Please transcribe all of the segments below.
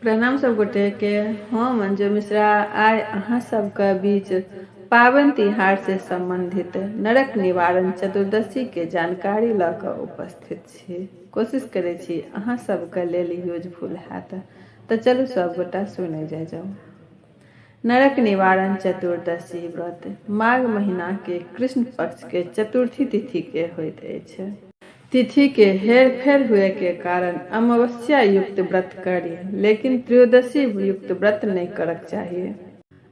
प्रणाम सब गोटे के। हम मंजू मिश्रा आइ अहाँ सबके बीच पावन तिहार से संबंधित नरक निवारण चतुर्दशी के जानकारी ल कऽ उपस्थित छी। कोशिश करे छी अहाँ सबके लेल यूजफुल हैत, तो चलू सब गोटा सुने जाओ। नरक निवारण चतुर्दशी व्रत माघ महीना के कृष्ण पक्ष के चतुर्थी तिथि के होइत अछि। तिथि के हेर फेर हुए के कारण अमावस्या युक्त व्रत करी, लेकिन त्रयोदशी युक्त व्रत नहीं करक चाहिए।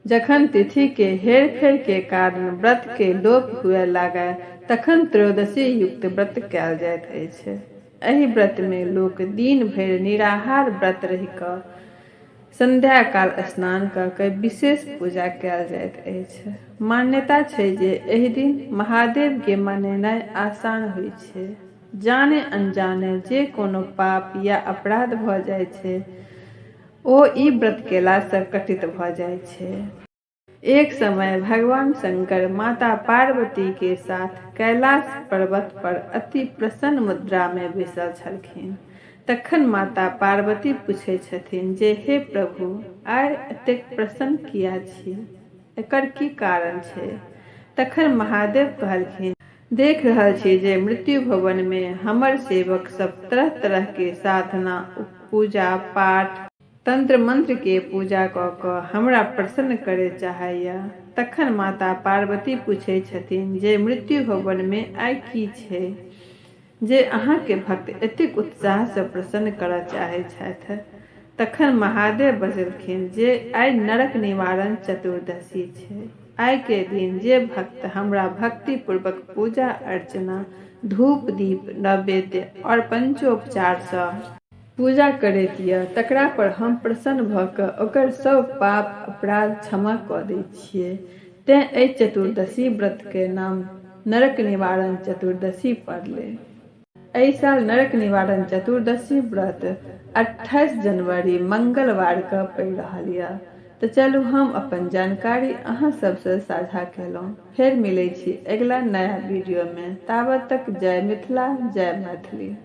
जखन तिथि के हेर फेर के कारण व्रत के लोप हुए लागे तखन त्रयोदशी युक्त व्रत कयल जाइत अछि। एहि व्रत में लोक दिन भर निराहार व्रत रहि कऽ संध्या काल स्नान कऽ के विशेष पूजा कयल जाइत अछि। मान्यता छै जे एहि दिन महादेव के मनेनाइ आसान होइ छै। जाने अनजाने जे कोनो पाप या अपराध भऽ जाइ छै ओ ई व्रत केला से कटित भऽ जाइ छै। एक समय भगवान शंकर माता पार्वती के साथ कैलाश पर्वत पर अति प्रसन्न मुद्रा में बैसल छलखिन। तखन माता पार्वती पूछे छथिन जे हे प्रभु, आइ एतेक प्रसन्न किया छी, एकर की कारण छै? तखन महादेव कहलखिन, देख रहल छी जे मृत्यु भवन में हमर सेवक सब तरह तरह के साधना, पूजा पाठ, तंत्र मंत्र के पूजा कऽ कऽ हमरा प्रसन्न करे चाहैया। तखन माता पार्वती पूछे छथिन जे मृत्यु भवन में आइ की छै जे अहाँ के भक्त एतेक उत्साह से प्रसन्न करऽ चाहे छथि। तखन महादेव बजलखिन जे आइ नरक निवारण चतुर्दशी छै। आइ के दिन जे भक्त हमरा भक्ति पूर्वक पूजा अर्चना, धूप दीप नैवेद्य और पंचोपचार से पूजा करैत यऽ तकरा पर हम प्रसन्न भऽ कऽ ओकर सब पाप अपराध क्षमा कऽ दै छियै। तें एहि चतुर्दशी व्रत के नाम नरक निवारण चतुर्दशी पड़लै। एहि साल नरक निवारण चतुर्दशी व्रत 28 जनवरी मंगलवार के पड़ि रहल यऽ। तो चलू हम अपन जानकारी अहाँ सबसे साझा केलहुँ। फिर मिलै छी अगला नया वीडियो में। ताबत तक जय मिथिला, जय मैथिली।